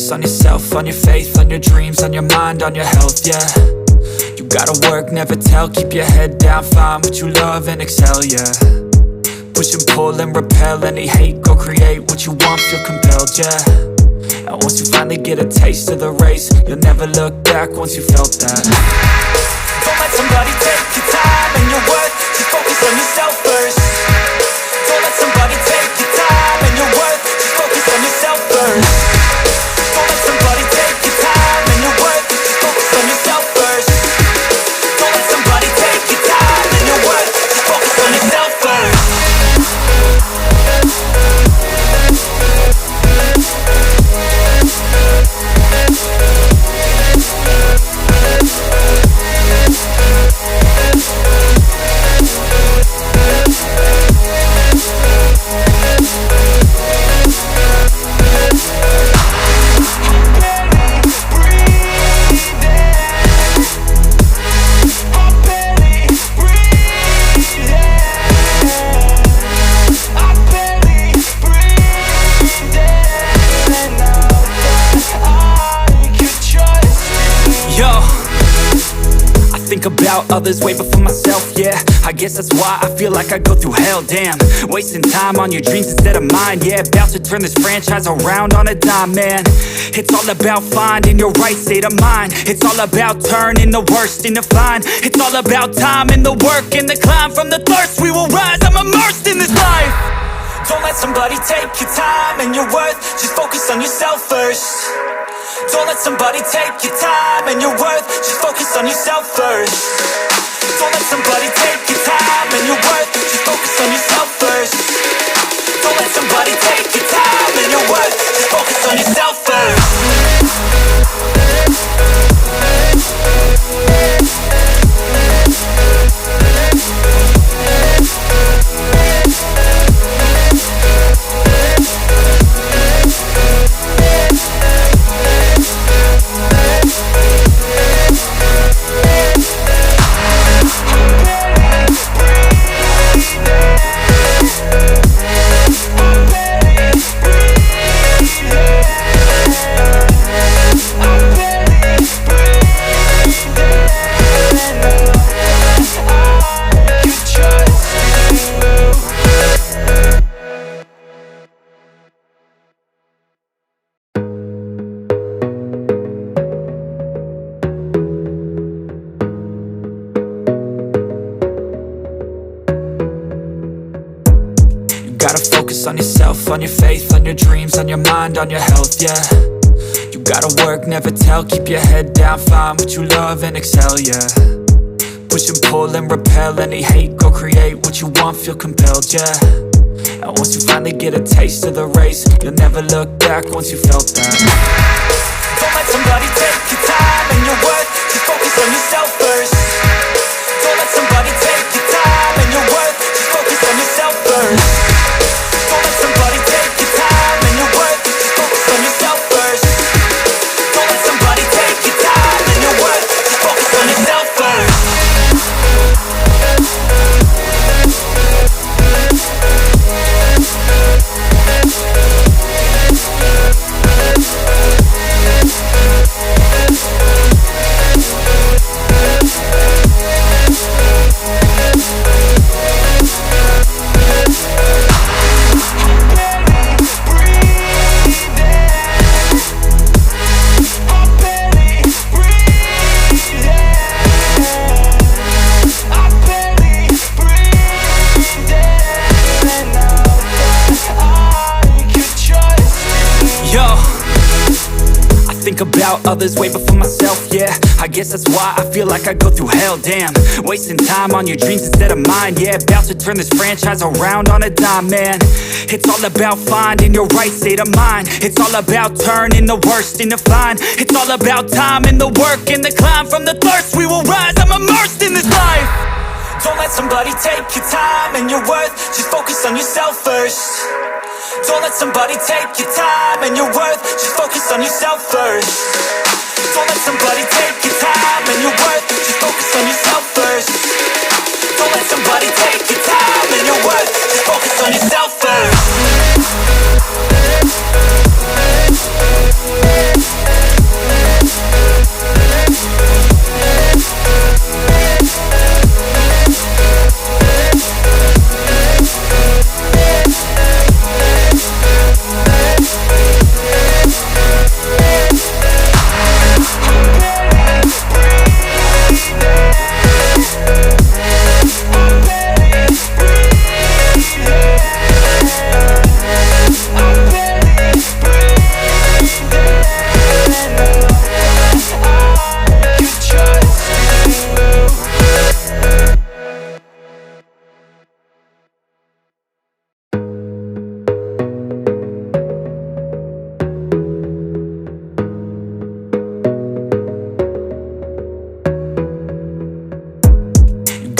focus on yourself, on your faith, on your dreams, on your mind, on your health, yeah. You gotta work, never tell, keep your head down, find what you love and excel, yeah. Push and pull and repel any hate, go create what you want, feel compelled, yeah. And once you finally get a taste of the race, you'll never look back once you felt that. Don't let somebody take your time and your worth, just focus on yourself first. Don't let somebody take your time and your worth, just focus on yourself first. Don't let somebody take your time and your worth, just focus on yourself first. Don't let somebody take your time and your worth, just focus on yourself first. About others way before myself, yeah. I guess that's why I feel like I go through hell, damn. Wasting time on your dreams instead of mine, yeah. About to turn this franchise around on a dime, man. It's all about finding your right state of mind. It's all about turning the worst into fine. It's all about time and the work and the climb. From the thirst we will rise, I'm immersed in this life. Don't let somebody take your time and your worth, just focus on yourself first. Don't let somebody take your time and your worth, just focus on yourself first. Don't let somebody take your time and your worth, just focus on yourself first. Don't let somebody take your time and your worth, just focus on yourself first. On yourself, on your faith, on your dreams, on your mind, on your health, yeah. You gotta work, never tell, keep your head down, find what you love and excel, yeah. Push and pull and repel any hate, go create what you want, feel compelled, yeah. And once you finally get a taste of the race, you'll never look back once you felt that. Don't let somebody take your time and your worth, just focus on yourself first. Don't let somebody take your time and your worth, just focus on yourself first. Don't let somebody take your time and your worth, just focus on yourself first. Don't let somebody take your time and your worth, just focus on yourself first. About others way before myself, yeah. I guess that's why I feel like I go through hell, damn. Wasting time on your dreams instead of mine, yeah. About to turn this franchise around on a dime, man. It's all about finding your right state of mind. It's all about turning the worst into fine. It's all about time and the work and the climb. From the thirst we will rise, I'm immersed in this life. Don't let somebody take your time and your worth, just focus on yourself first. Don't let somebody take your time and your worth, just focus on yourself first. Don't let somebody take your time and your worth, just focus on yourself first. Don't let somebody take your time and your worth, just focus on yourself first.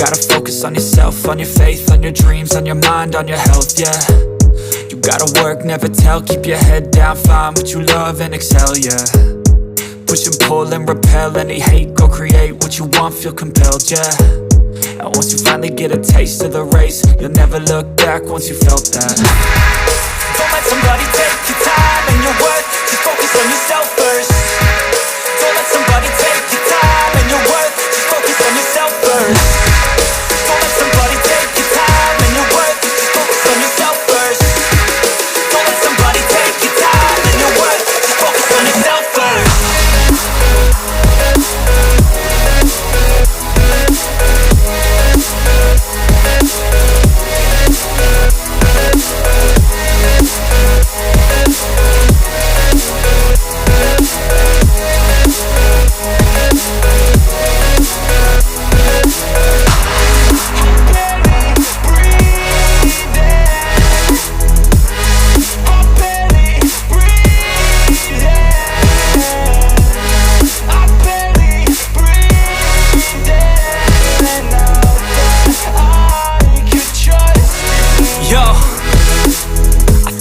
gotta focus on yourself, on your faith, on your dreams, on your mind, on your health, yeah. You gotta work, never tell, keep your head down, find what you love and excel, yeah. Push and pull and repel any hate, go create what you want, feel compelled, yeah. And once you finally get a taste of the race, you'll never look back once you felt that. Don't let somebody take your time and your worth, just focus on yourself first. Don't let somebody take your time and your worth, just focus on yourself first. Don't let somebody take your time and your worth, just focus on yourself first. Don't let somebody take your time and your worth, just focus on yourself first.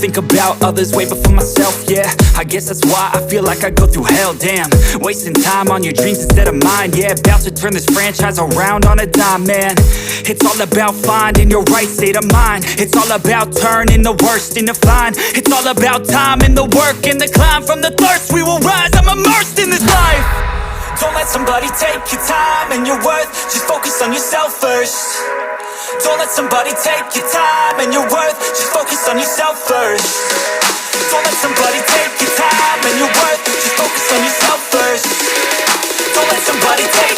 Think about others way before myself, yeah. I guess that's why I feel like I go through hell, damn. Wasting time on your dreams instead of mine, yeah. About to turn this franchise around on a dime, man. It's all about finding your right state of mind. It's all about turning the worst into fine. It's all about time and the work and the climb. From the thirst we will rise, I'm immersed in this life. Don't let somebody take your time and your worth, just focus on yourself first. Don't let somebody take your time and your worth, just focus on yourself first. Don't let somebody take your time and your worth, just focus on yourself first. Don't let somebody take